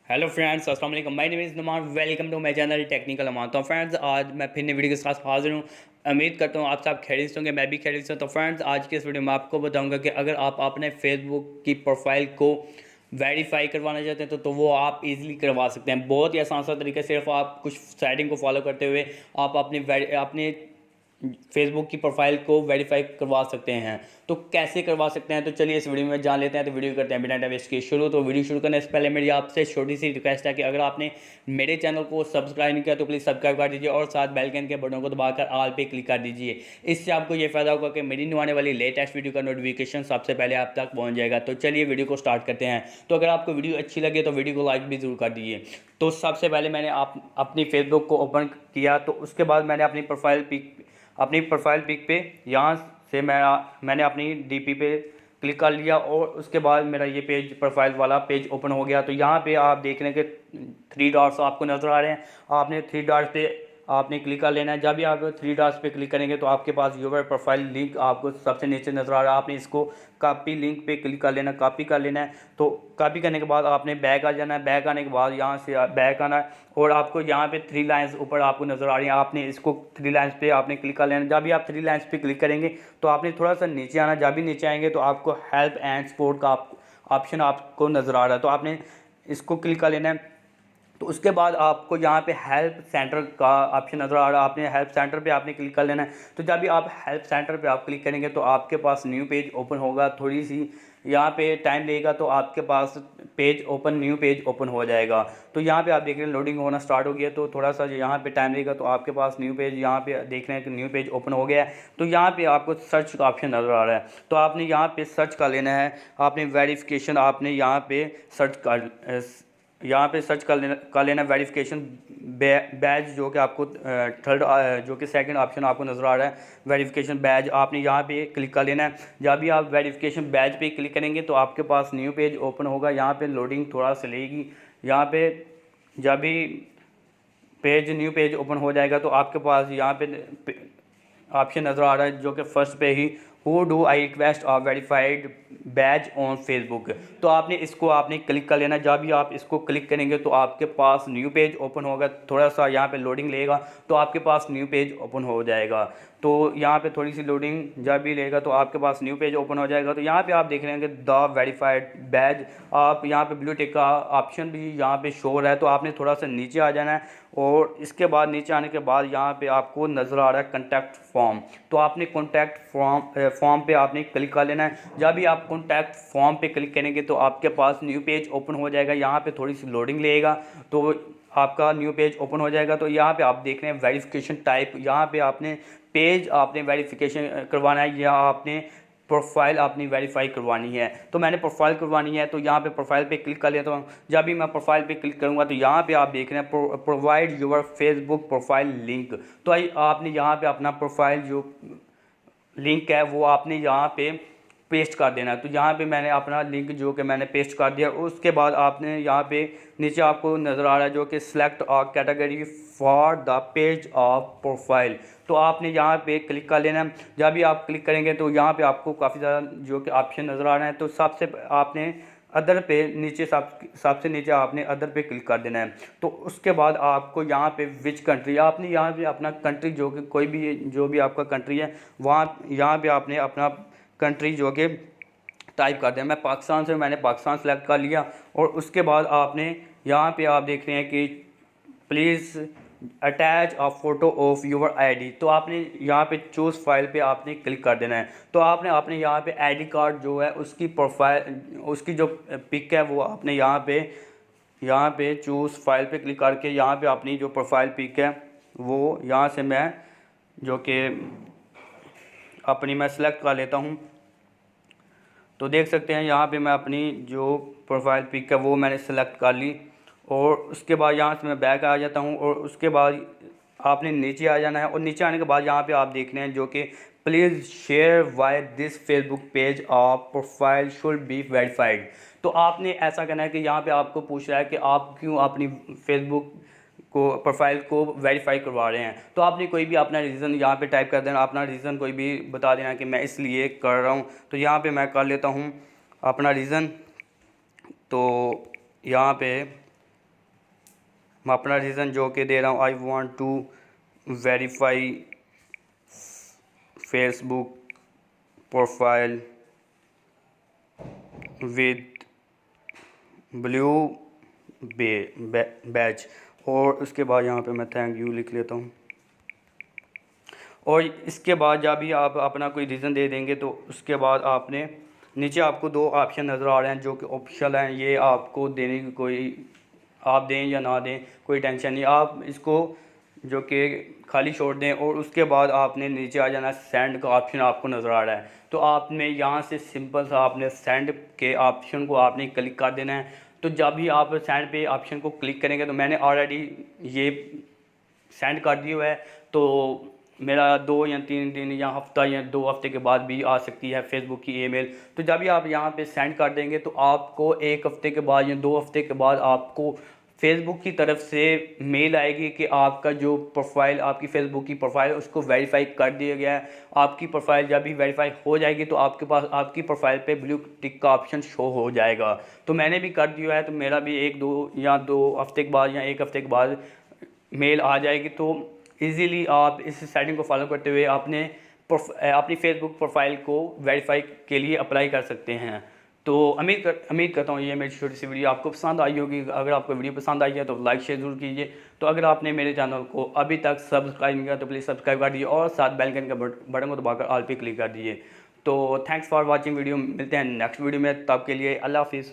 Hello friends, अस्सलाम वालेकुम। My name is Noman. Welcome to my channel technical Noman. तो friends, आज मैं फिर नई वीडियो के साथ हाजिर हूँ। उम्मीद करता हूँ आप सब खैरियत से होंगे, मैं भी खैरियत से हूँ। तो फ्रेंड्स, आज के इस वीडियो में आपको बताऊंगा कि अगर आप अपने फेसबुक की प्रोफाइल को वेरीफाई करवाना चाहते हैं तो वो आप इजीली करवा सकते हैं। बहुत ही आसान सा तरीका, सिर्फ आप कुछ सेटिंग को फॉलो करते हुए आप अपने फेसबुक की प्रोफाइल को वेरीफाई करवा सकते हैं। तो कैसे करवा सकते हैं, तो चलिए इस वीडियो में जान लेते हैं। तो वीडियो करते हैं बिना टाइम वेस्ट किए शुरू। तो वीडियो शुरू करने से पहले मेरी आपसे छोटी सी रिक्वेस्ट है कि अगर आपने मेरे चैनल को सब्सक्राइब नहीं किया तो प्लीज़ सब्सक्राइब कर दीजिए और साथ बेल आइकन के बटन को दबाकर ऑल पे क्लिक कर दीजिए। इससे आपको ये फायदा होगा कि मेरी न्यू आने वाली लेटेस्ट वीडियो का नोटिफिकेशन सबसे पहले आप तक पहुँच जाएगा। तो चलिए वीडियो को स्टार्ट करते हैं। तो अगर आपको वीडियो अच्छी लगे तो वीडियो को लाइक भी जरूर कर दीजिए। तो सबसे पहले मैंने अपनी फेसबुक को ओपन किया, तो उसके बाद मैंने अपनी प्रोफाइल पिक पे यहाँ से मैंने अपनी डीपी पे क्लिक कर लिया और उसके बाद मेरा ये पेज, प्रोफाइल वाला पेज ओपन हो गया। तो यहाँ पे आप देख रहे हैं कि 3 डॉट्स आपको नज़र आ रहे हैं। आपने 3 डॉट्स पे आपने क्लिक कर लेना है। जब भी आप 3 डॉट्स पे क्लिक करेंगे तो आपके पास यूवर प्रोफाइल लिंक आपको सबसे नीचे नज़र आ रहा है। आपने इसको कॉपी लिंक पे क्लिक कर लेना, कॉपी कर लेना है। तो कॉपी करने के बाद आपने बैक आ जाना है। बैक आने के बाद यहाँ से बैक आना है और आपको यहाँ पे 3 लाइन्स ऊपर आपको नज़र आ रही हैं। आपने इसको 3 लाइन्स पे आपने क्लिक कर लेना। जब भी आप 3 लाइन्स पे क्लिक करेंगे तो आपने थोड़ा सा नीचे आना। जब भी नीचे आएंगे तो आपको हेल्प एंड सपोर्ट का ऑप्शन आपको नज़र आ रहा है, तो आपने इसको क्लिक कर लेना है। तो उसके बाद आपको यहाँ पे हेल्प सेंटर का ऑप्शन नज़र आ रहा है। आपने हेल्प सेंटर पे आपने क्लिक कर लेना है। तो जब भी आप हेल्प सेंटर पे आप क्लिक करेंगे तो आपके पास न्यू पेज ओपन होगा। थोड़ी सी यहाँ पे टाइम लगेगा तो आपके पास न्यू पेज ओपन हो जाएगा। तो यहाँ पे आप देख रहे हैं लोडिंग होना स्टार्ट हो गया। तो थोड़ा सा यहाँ पे टाइम लगेगा तो आपके पास न्यू पेज, यहाँ पे देख रहे हैं कि न्यू पेज ओपन हो गया है। तो यहाँ पे आपको सर्च का ऑप्शन नज़र आ रहा है, तो आपने यहाँ पे सर्च कर लेना है। आपने वेरिफिकेशन आपने यहाँ पे सर्च कर लेना वेरिफिकेशन बैज, जो कि आपको थर्ड जो कि सेकंड ऑप्शन आपको नज़र आ रहा है वेरिफिकेशन बैज। आपने यहाँ पे क्लिक कर लेना है। जब भी आप वेरिफिकेशन बैज पे क्लिक करेंगे तो आपके पास न्यू पेज ओपन होगा। यहाँ पे लोडिंग थोड़ा सा लेगी। यहाँ पे जब भी न्यू पेज ओपन हो जाएगा तो आपके पास यहाँ पे ऑप्शन नज़र आ रहा है जो कि फर्स्ट पे he who do I request और वेरीफाइड बैज ऑन फेसबुक। तो आपने क्लिक कर लेना। जब भी आप इसको क्लिक करेंगे तो आपके पास न्यू पेज ओपन होगा। थोड़ा सा यहाँ पे लोडिंग लेगा तो आपके पास न्यू पेज ओपन हो जाएगा। तो यहाँ पे थोड़ी सी लोडिंग जब भी लेगा तो आपके पास न्यू पेज ओपन हो जाएगा। तो यहाँ पे आप देख रहे हैं कि द वेरीफाइड बैज, आप यहाँ पे ब्लू टिक का ऑप्शन भी यहाँ पे शो हो रहा है। तो आपने थोड़ा सा नीचे आ जाना है और इसके बाद नीचे आने के बाद यहाँ पे आपको नज़र आ रहा है कॉन्टैक्ट फॉर्म। तो आपने कॉन्टैक्ट फॉर्म पे आपने क्लिक कर लेना है। जब भी आप कॉन्टैक्ट फॉर्म पे क्लिक करेंगे तो आपके पास न्यू पेज ओपन हो जाएगा। यहाँ पे थोड़ी सी लोडिंग लेगा तो आपका न्यू पेज ओपन हो जाएगा। तो यहाँ पे आप देख रहे हैं वेरिफिकेशन टाइप, यहाँ पे आपने वेरिफिकेशन करवाना है या आपने प्रोफाइल अपनी वेरीफाई करवानी है। तो मैंने प्रोफाइल करवानी है तो यहाँ पे प्रोफाइल पे क्लिक कर लेता हूँ। जब भी मैं प्रोफाइल पे क्लिक करूँगा तो यहाँ पे आप देख रहे हैं provide your Facebook profile link. तो आपने यहाँ पे अपना प्रोफाइल जो लिंक है वो आपने यहाँ पे पेस्ट कर देना है। तो यहाँ पे मैंने अपना लिंक जो कि मैंने पेस्ट कर दिया। उसके बाद आपने यहाँ पे नीचे आपको नज़र आ रहा है जो कि select a category for the page of profile. तो आपने यहाँ पे क्लिक कर लेना है। जब भी आप क्लिक करेंगे तो यहाँ पे आपको काफ़ी ज़्यादा जो कि ऑप्शन नज़र आ रहे हैं। तो सबसे आपने अदर पे नीचे सबसे नीचे आपने अदर पे क्लिक कर देना है। तो उसके बाद आपको यहाँ पे विच कंट्री, आपने यहाँ पे अपना कंट्री जो कि कोई भी जो भी आपका कंट्री है वहाँ यहाँ पे आपने अपना कंट्री जो कि टाइप कर दिया। मैं पाकिस्तान से, मैंने पाकिस्तान सेलेक्ट कर लिया। और उसके बाद आपने यहाँ पे आप देख रहे हैं कि please attach a photo of your ID. तो आपने यहाँ पे चूज़ फाइल पे आपने क्लिक कर देना है। तो आपने अपने यहाँ पे आईडी कार्ड जो है उसकी प्रोफाइल, उसकी जो पिक है वो आपने यहाँ पे चूज़ फाइल पे क्लिक करके यहाँ पे अपनी जो प्रोफाइल पिक है वो यहाँ से मैं जो कि अपनी मैं सेलेक्ट कर लेता हूँ। तो देख सकते हैं यहाँ पे मैं अपनी जो प्रोफाइल पिक है वो मैंने सेलेक्ट कर ली। और उसके बाद यहाँ से मैं बैक आ जाता हूँ और उसके बाद आपने नीचे आ जाना है। और नीचे आने के बाद यहाँ पे आप देख रहे हैं जो कि please share why this Facebook page of profile should be verified. तो आपने ऐसा करना है कि यहाँ पे आपको पूछ रहा है कि आप क्यों अपनी फेसबुक को प्रोफाइल को वेरीफाई करवा रहे हैं। तो आपने कोई भी अपना रीज़न यहाँ पे टाइप कर देना, अपना रीज़न कोई भी बता देना कि मैं इसलिए कर रहा हूँ। तो यहाँ पे मैं कर लेता हूँ अपना रीज़न। तो यहाँ पे मैं अपना रीज़न जो कि दे रहा हूँ, I want to verify Facebook profile with blue badge, और उसके बाद यहाँ पे मैं थैंक यू लिख लेता हूँ। और इसके बाद जब भी आप अपना कोई रीज़न दे देंगे तो उसके बाद आपने नीचे आपको दो ऑप्शन नज़र आ रहे हैं जो कि ऑप्शनल हैं। ये आपको देने की कोई, आप दें या ना दें कोई टेंशन नहीं, आप इसको जो कि खाली छोड़ दें। और उसके बाद आपने नीचे आ जाना, सेंड का ऑप्शन आपको नज़र आ रहा है, तो आपने यहाँ से सिंपल सा आपने सेंड के ऑप्शन को आपने क्लिक कर देना है। तो जब भी आप सेंड पे ऑप्शन को क्लिक करेंगे, तो मैंने ऑलरेडी ये सेंड कर दिया हुआ है, तो मेरा 2 या 3 दिन या हफ्ता या 2 हफ्ते के बाद भी आ सकती है फेसबुक की ईमेल। तो जब भी आप यहाँ पे सेंड कर देंगे तो आपको 1 हफ्ते के बाद या 2 हफ्ते के बाद आपको फेसबुक की तरफ से मेल आएगी कि आपका जो प्रोफाइल, आपकी फेसबुक की प्रोफाइल उसको वेरीफाई कर दिया गया है। आपकी प्रोफाइल जब भी वेरीफाई हो जाएगी तो आपके पास आपकी प्रोफाइल पे ब्लू टिक का ऑप्शन शो हो जाएगा। तो मैंने भी कर दिया है, तो मेरा भी 1-2 हफ्ते के बाद या 1 हफ्ते के बाद मेल आ जाएगी। तो इजीली आप इस सेटिंग को फॉलो करते हुए अपनी फेसबुक प्रोफाइल को वेरीफाई के लिए अप्लाई कर सकते हैं। तो उम्मीद करता हूँ ये मेरी छोटी सी वीडियो आपको पसंद आई होगी। अगर आपको वीडियो पसंद आई है तो लाइक शेयर जरूर कीजिए। तो अगर आपने मेरे चैनल को अभी तक सब्सक्राइब नहीं किया तो प्लीज़ सब्सक्राइब कर दीजिए और साथ बेल आइकन का बटन को दबाकर ऑल पे क्लिक कर दीजिए। तो थैंक्स फॉर वॉचिंग वीडियो, मिलते हैं नेक्स्ट वीडियो में, तब के लिए अल्लाह हाफिज़।